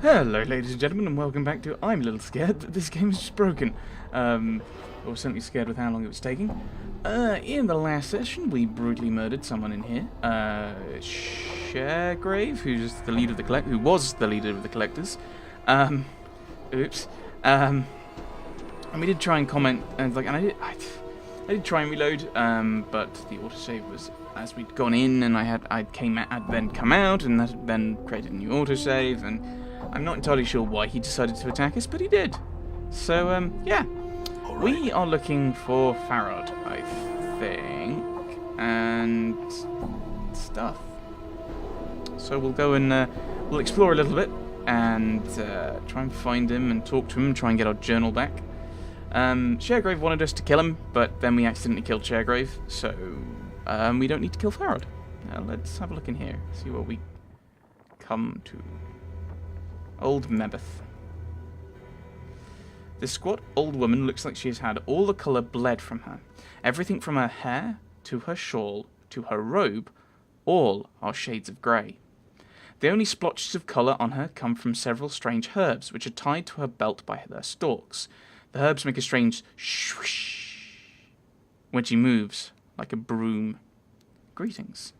Hello, ladies and gentlemen, and welcome back to I'm a little scared that this game is just broken. Or certainly scared with how long it was taking. In the last session, we brutally murdered someone in here. Sharegrave, who's the leader of the who was the leader of the collectors. Oops. And we did try and comment, and I did try and reload, but the autosave was as we'd gone in, and I'd then come out, and that had then created a new autosave, and I'm not entirely sure why he decided to attack us, but he did. So, yeah. Right. We are looking for Farad, I think, and stuff. So we'll go and we'll explore a little bit, and try and find him and talk to him and try and get our journal back. Sharegrave wanted us to kill him, but then we accidentally killed Sharegrave, so we don't need to kill Farad. Let's have a look in here, see what we come to. Old Mebeth. This squat old woman looks like she has had all the colour bled from her. Everything from her hair, to her shawl, to her robe, all are shades of grey. The only splotches of colour on her come from several strange herbs, which are tied to her belt by their stalks. The herbs make a strange swish when she moves, like a broom. Greetings.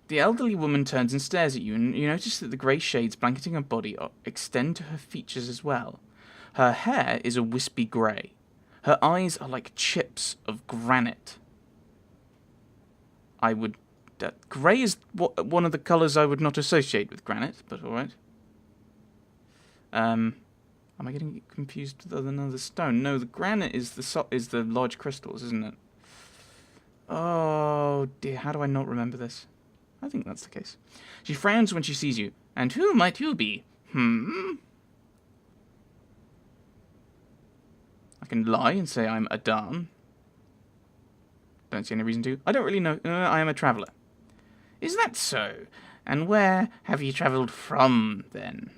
The elderly woman turns and stares at you, and you notice that the grey shades blanketing her body extend to her features as well. Her hair is a wispy grey. Her eyes are like chips of granite. Grey is one of the colours I would not associate with granite, but alright. Am I getting confused with another stone? No, the granite is the large crystals, isn't it? Oh dear, how do I not remember this? I think that's the case. She frowns when she sees you. And who might you be? I can lie and say I'm Adan. Don't see any reason to. I don't really know. I am a traveller. Is that so? And where have you travelled from, then?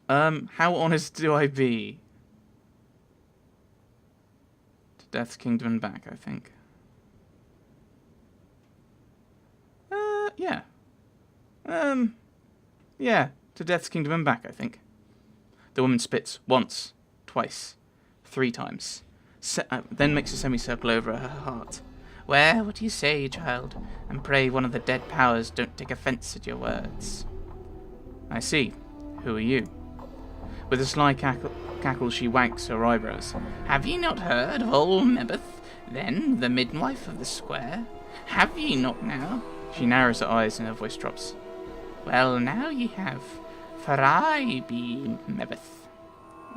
How honest do I be? Death's Kingdom and back, I think. Yeah. Yeah, to Death's Kingdom and back, I think. The woman spits once, twice, 3 times, then makes a semicircle over her heart. Well, what do you say, child? And pray one of the dead powers don't take offence at your words. I see. Who are you? With a sly cackle, she wags her eyebrows. Have ye not heard of old Mebeth, then the midwife of the square? Have ye not now? She narrows her eyes and her voice drops. Well, now ye have, for I be Mebeth.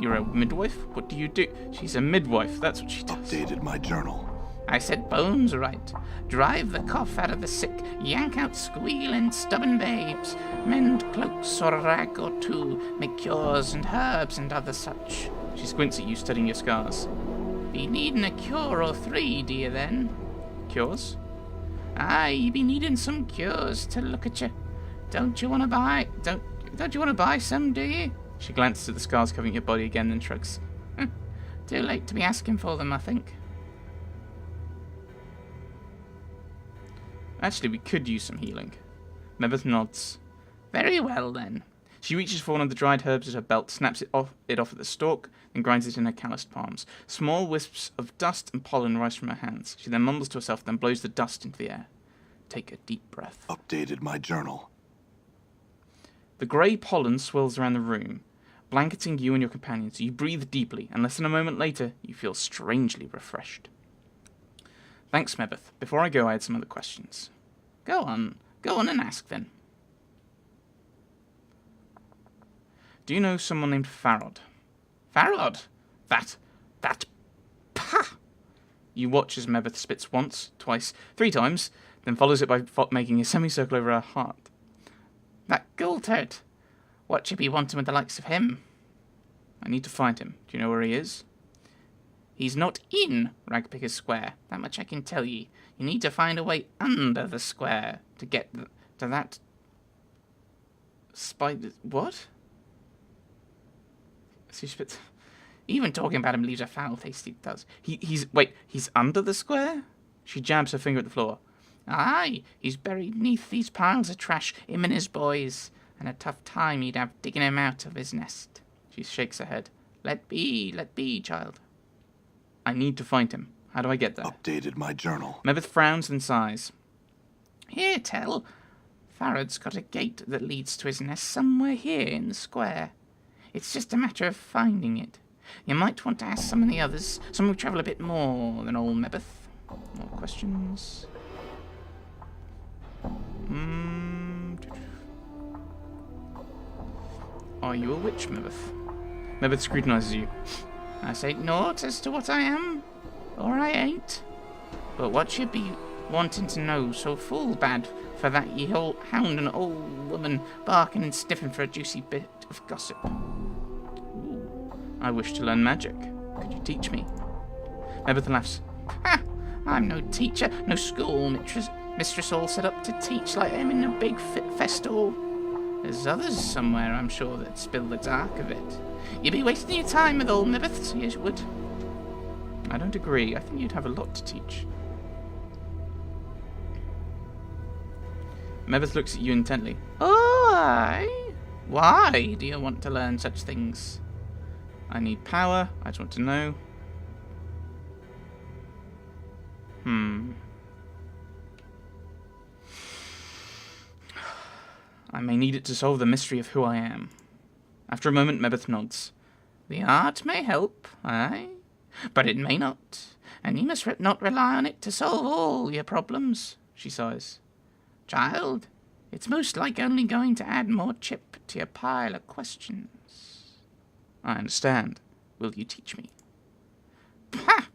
You're a midwife? What do you do? She's a midwife, that's what she does. Updated my journal. I said bones right. Drive the cough out of the sick, yank out squealing stubborn babes, mend cloaks or a rag or two, make cures and herbs and other such. She squints at you, studying your scars. Be needing a cure or 3, do you then? Cures? Aye, you be needing some cures to look at you. Don't you want to buy? Don't you want to buy some, do you? She glances at the scars covering your body again, then shrugs. Too late to be asking for them, I think. Actually, we could use some healing. Mebeth nods. Very well, then. She reaches for one of the dried herbs at her belt, snaps it off at the stalk, and grinds it in her calloused palms. Small wisps of dust and pollen rise from her hands. She then mumbles to herself, then blows the dust into the air. Take a deep breath. Updated my journal. The grey pollen swirls around the room, blanketing you and your companions. You breathe deeply, and less than a moment later, you feel strangely refreshed. Thanks, Mebeth. Before I go, I had some other questions. Go on and ask then. Do you know someone named Farad? Farad? That, pah! You watch as Mebeth spits once, twice, 3 times, then follows it by making a semicircle over her heart. That Gultert. What should be wanting with the likes of him? I need to find him. Do you know where he is? He's not in Ragpicker's Square, that much I can tell ye. You need to find a way under the square to get to that... Spider... What? She spits... Even talking about him leaves a foul taste, it does. He's under the square? She jabs her finger at the floor. Aye, he's buried neath these piles of trash, him and his boys, and a tough time he'd have digging him out of his nest. She shakes her head. Let be, child. I need to find him. How do I get there? Updated my journal. Mebeth frowns and sighs. Here, Tell. Farad's got a gate that leads to his nest somewhere here in the square. It's just a matter of finding it. You might want to ask some of the others, some who travel a bit more than old Mebeth. More questions? Are you a witch, Mebeth? Mebeth scrutinizes you. I say naught as to what I am, or I ain't. But what you be wanting to know so full bad for that ye old hound and old woman barking and sniffing for a juicy bit of gossip? Ooh, I wish to learn magic. Could you teach me? Mebeth laughs. Ha! I'm no teacher, no school mistress all set up to teach like them in a big festival. There's others somewhere, I'm sure, that spill the dark of it. You'd be wasting your time with old Mebeth, so you would. I don't agree. I think you'd have a lot to teach. Mebeth looks at you intently. Oh, aye? Why do you want to learn such things? I need power. I just want to know. I may need it to solve the mystery of who I am. After a moment, Mebeth nods. The art may help, aye, but it may not, and you must not rely on it to solve all your problems, she sighs. Child, it's most like only going to add more chip to your pile of questions. I understand. Will you teach me? Ha!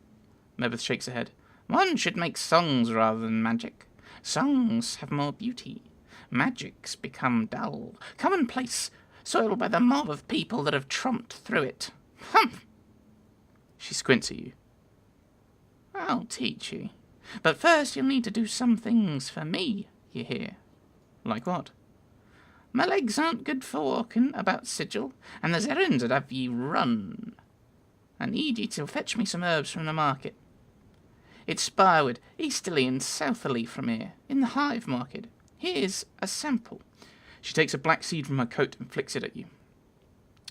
Mebeth shakes her head. One should make songs rather than magic. Songs have more beauty. Magic's become dull, commonplace, soiled by the mob of people that have tromped through it. Humph! She squints at you. I'll teach you. But first you'll need to do some things for me, you hear. Like what? My legs aren't good for walking about sigil, and there's errands that have ye run. I need ye to fetch me some herbs from the market. It's Spirewood, easterly and southerly from here, in the Hive Market. Here's a sample. She takes a black seed from her coat and flicks it at you.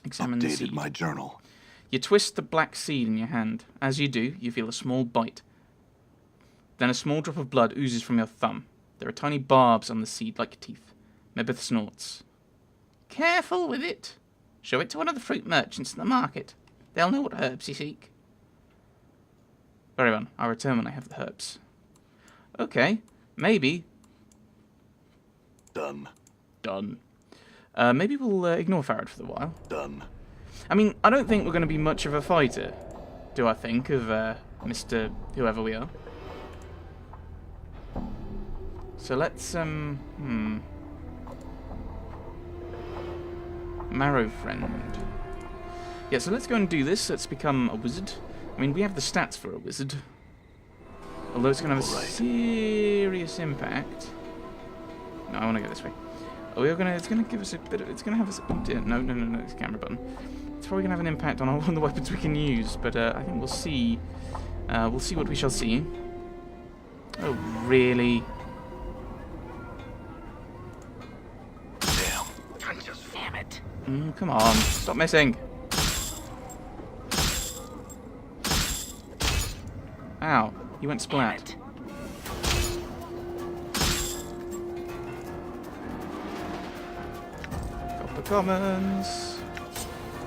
Examine the seed. Updated my journal. You twist the black seed in your hand. As you do, you feel a small bite. Then a small drop of blood oozes from your thumb. There are tiny barbs on the seed like teeth. Mebeth snorts. Careful with it. Show it to one of the fruit merchants in the market. They'll know what herbs you seek. Very well. I'll return when I have the herbs. Okay. Maybe. Done. Done. Maybe we'll ignore Farad for a while. Done. I mean, I don't think we're going to be much of a fighter. Do I think of Mr. whoever we are? So let's, Marrow friend. Yeah, so let's go and do this. Let's become a wizard. I mean, we have the stats for a wizard. Although it's going to have a serious impact. No, I want to go this way. It's going to give us a bit of... It's going to have us... No, it's a camera button. It's probably going to have an impact on all the weapons we can use, but I think we'll see. We'll see what we shall see. Oh, really? Damn it. Come on, stop missing. Ow, he went splat. Copper commons.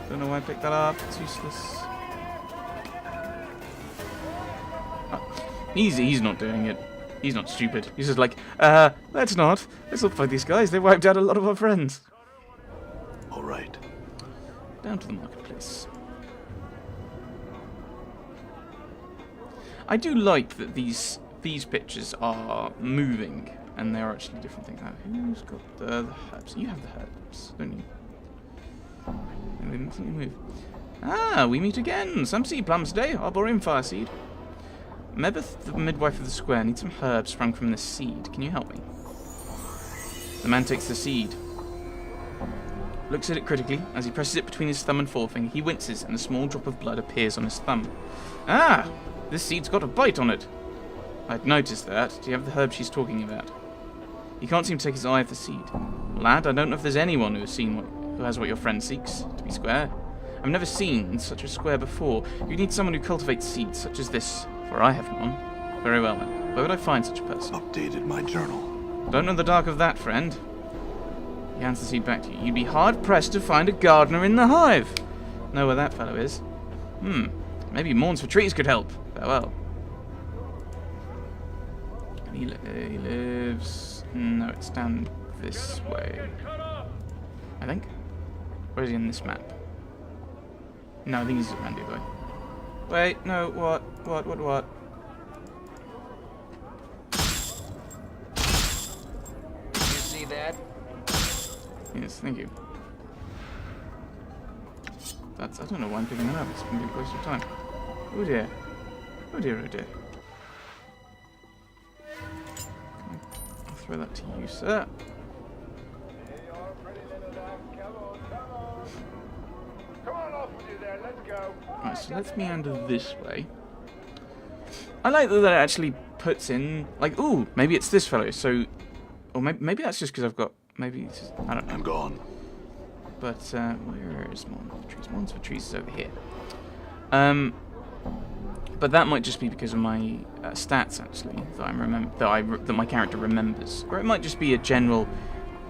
Don't know why I picked that up, it's useless. Oh, he's not doing it. He's not stupid. He's just like, let's not. Let's not fight these guys. They wiped out a lot of our friends. All right. Down to the marketplace. I do like that these pictures are moving and they're actually different things. Who's got the herbs? You have the herbs, don't you? And we didn't move. Ah, we meet again. Some seed plums today. Arboreum fire seed. Mebeth, the midwife of the square, needs some herbs sprung from this seed. Can you help me? The man takes the seed. Looks at it critically. As he presses it between his thumb and forefinger, he winces and a small drop of blood appears on his thumb. Ah! This seed's got a bite on it. I'd noticed that. Do you have the herb she's talking about? He can't seem to take his eye off the seed. Lad, I don't know if there's anyone who has what your friend seeks, to be square. I've never seen such a square before. You need someone who cultivates seeds such as this, for I have none. Very well then. Where would I find such a person? Updated my journal. Don't know the dark of that, friend. He hands the seed back to you. You'd be hard-pressed to find a gardener in the hive. Know where that fellow is? Maybe Mourns for Trees could help. Farewell. He lives... No, it's down this way. I think. Where is he in this map? No, I think he's around the other way. Wait, no, what? You see that? Yes, thank you. I don't know why I'm picking that up. It's going to be a waste of time. Oh dear. Oh dear, oh dear. I'll throw that to you, sir. Right, so let's meander this way. I like that it actually puts in, like, ooh, maybe it's this fellow, so... Or maybe that's just because I've got... Maybe it's just, I don't know. I'm gone. But, where is Mourns for Trees? Mourns for Trees is over here. But that might just be because of my stats, actually, that my character remembers. Or it might just be a general,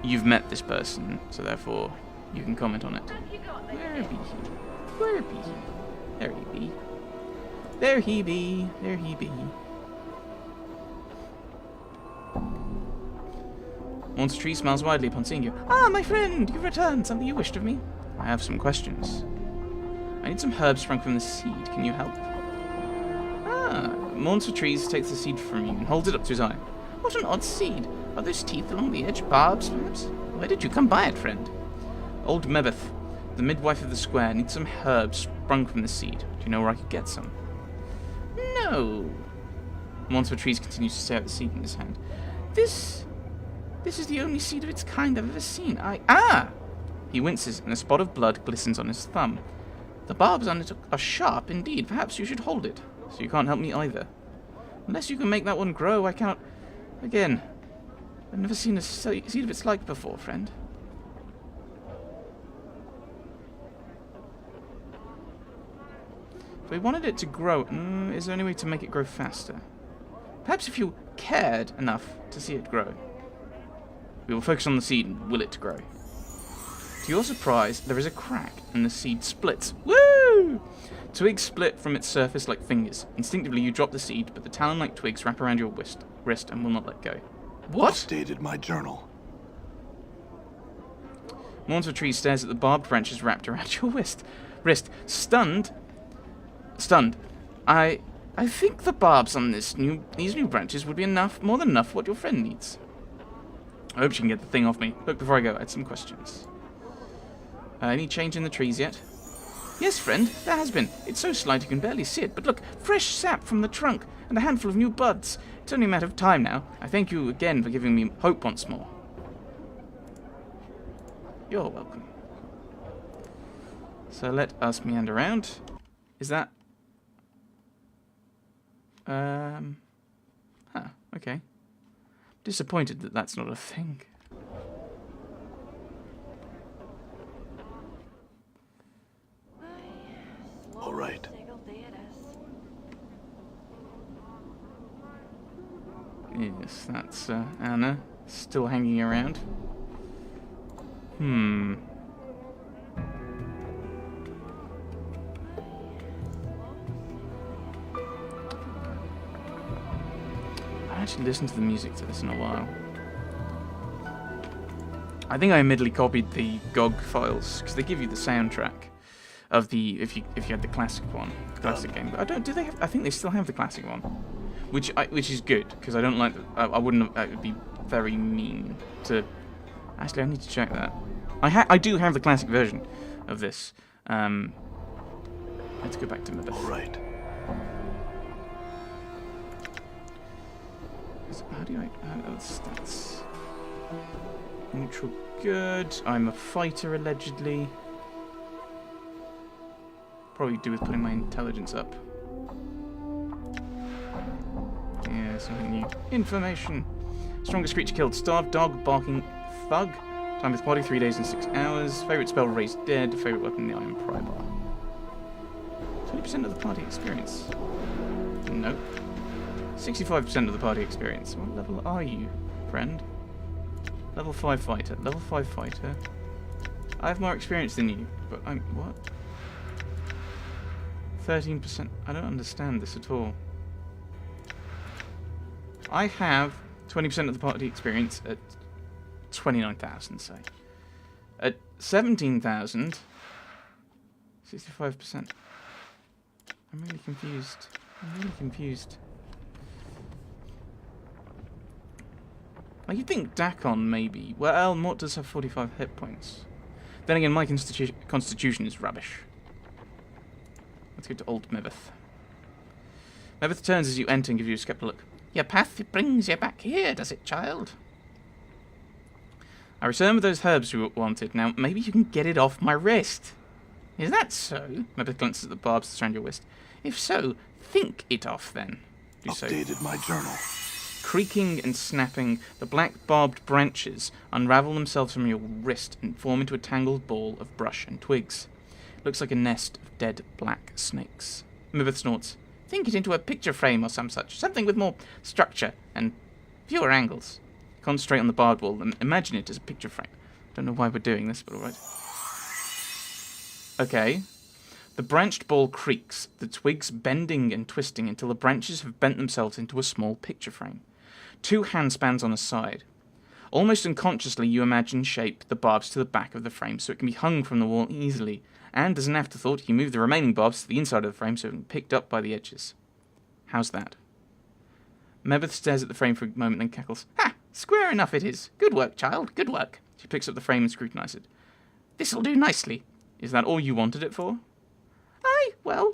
you've met this person, so therefore you can comment on it. Where be he? Where be he? There he be. There he be. There he be. Mourns for Trees smiles widely upon seeing you. Ah, my friend, you've returned. Something you wished of me? I have some questions. I need some herbs sprung from the seed. Can you help? Ah, Mourns for Trees takes the seed from you and holds it up to his eye. What an odd seed. Are those teeth along the edge? Barbs, perhaps? Where did you come by it, friend? Old Mebeth, the midwife of the square, needs some herbs sprung from the seed. Do you know where I could get some? No. Mourns for Trees continues to stare at the seed in his hand. This is the only seed of its kind I've ever seen. He winces, and a spot of blood glistens on his thumb. The barbs on it are sharp indeed. Perhaps you should hold it. So you can't help me either. Unless you can make that one grow, I cannot... Again, I've never seen a seed of its like before, friend. If we wanted it to grow, is there any way to make it grow faster? Perhaps if you cared enough to see it grow. We will focus on the seed and will it grow. To your surprise, there is a crack and the seed splits. Woo! Twigs split from its surface like fingers. Instinctively, you drop the seed, but the talon-like twigs wrap around your wrist and will not let go. What? Updated my journal. Mourns for Trees stares at the barbed branches wrapped around your wrist. Stunned. I think the barbs on these new branches would be more than enough for what your friend needs. I hope she can get the thing off me. Look, before I go, I had some questions. Any change in the trees yet? Yes, friend, there has been. It's so slight you can barely see it, but look, fresh sap from the trunk, and a handful of new buds. It's only a matter of time now. I thank you again for giving me hope once more. You're welcome. So let us meander around. Is that... okay. Disappointed that that's not a thing. All right. Yes, that's Anna still hanging around. I actually listened to the music to this in a while. I think I admittedly copied the GOG files because they give you the soundtrack of the if you had the classic one, classic game. But I don't. Do they have? I think they still have the classic one, which is good because I don't like. I wouldn't. It would be very mean to. Actually, I need to check that. I do have the classic version of this. Let's go back to Mebeth. All right. How do I... stats. Neutral good. I'm a fighter, allegedly. Probably do with putting my intelligence up. Yeah. something new. Information. Strongest creature killed. Starved dog, barking thug. Time with party 3 days and 6 hours. Favorite spell, raised dead. Favorite weapon, the iron pry bar. 20% of the party experience. Nope. 65% of the party experience. What level are you, friend? Level 5 fighter. Level 5 fighter. I have more experience than you, but I'm... what? 13%. I don't understand this at all. I have 20% of the party experience at 29,000, say. At 17,000, 65%. I'm really confused. I'm really confused. Like, you'd think Dakon, maybe. Well, Mort does have 45 hit points. Then again, my constitution is rubbish. Let's go to old Meveth. Meveth turns as you enter and gives you a skeptical look. Your path brings you back here, does it, child? I return with those herbs we wanted. Now, maybe you can get it off my wrist. Is that so? Meveth glances at the barbs that surround your wrist. If so, think it off then. Do so. Updated my journal. Creaking and snapping, the black barbed branches unravel themselves from your wrist and form into a tangled ball of brush and twigs. It looks like a nest of dead black snakes. Meveth snorts. Think it into a picture frame or some such. Something with more structure and fewer angles. Concentrate on the barbed wall and imagine it as a picture frame. Don't know why we're doing this, but alright. Okay. The branched ball creaks, the twigs bending and twisting until the branches have bent themselves into a small picture frame. 2 handspans on a side. Almost unconsciously, you imagine shape the barbs to the back of the frame so it can be hung from the wall easily. And as an afterthought, you move the remaining barbs to the inside of the frame so it can be picked up by the edges. How's that? Meveth stares at the frame for a moment, then cackles. Ha! Square enough it is. Good work, child. Good work. She picks up the frame and scrutinizes it. This'll do nicely. Is that all you wanted it for? Aye, well,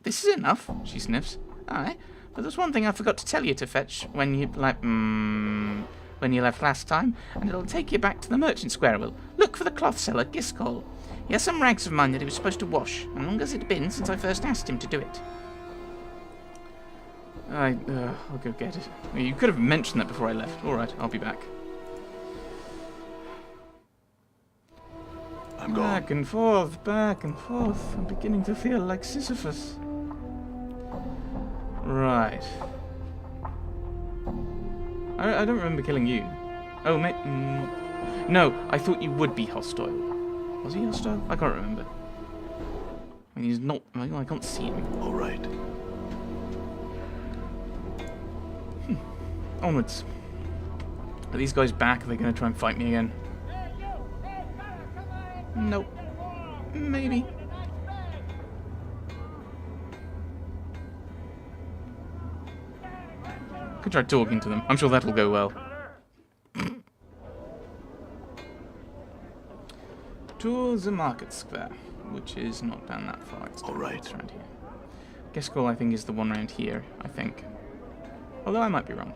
this is enough, she sniffs. Aye, but there's one thing I forgot to tell you to fetch when you, when you left last time, and it'll take you back to the merchant square. Will look for the cloth seller, Giscol. He has some rags of mine that he was supposed to wash, and long as it's been since I first asked him to do it. I'll go get it. You could have mentioned that before I left. Alright, I'll be back. I'm gone. Back and forth, back and forth. I'm beginning to feel like Sisyphus. Right. I don't remember killing you. Oh, no, I thought you would be hostile. Was he hostile? I can't remember. I mean, he's not... I can't see him. All right. Onwards. Are these guys back? Are they going to try and fight me again? Nope. Maybe. Could try talking to them. I'm sure that'll go well. To the market square, which is not down that far. It's All right. around here. Giscol, I think, is the one around here, I think. Although I might be wrong.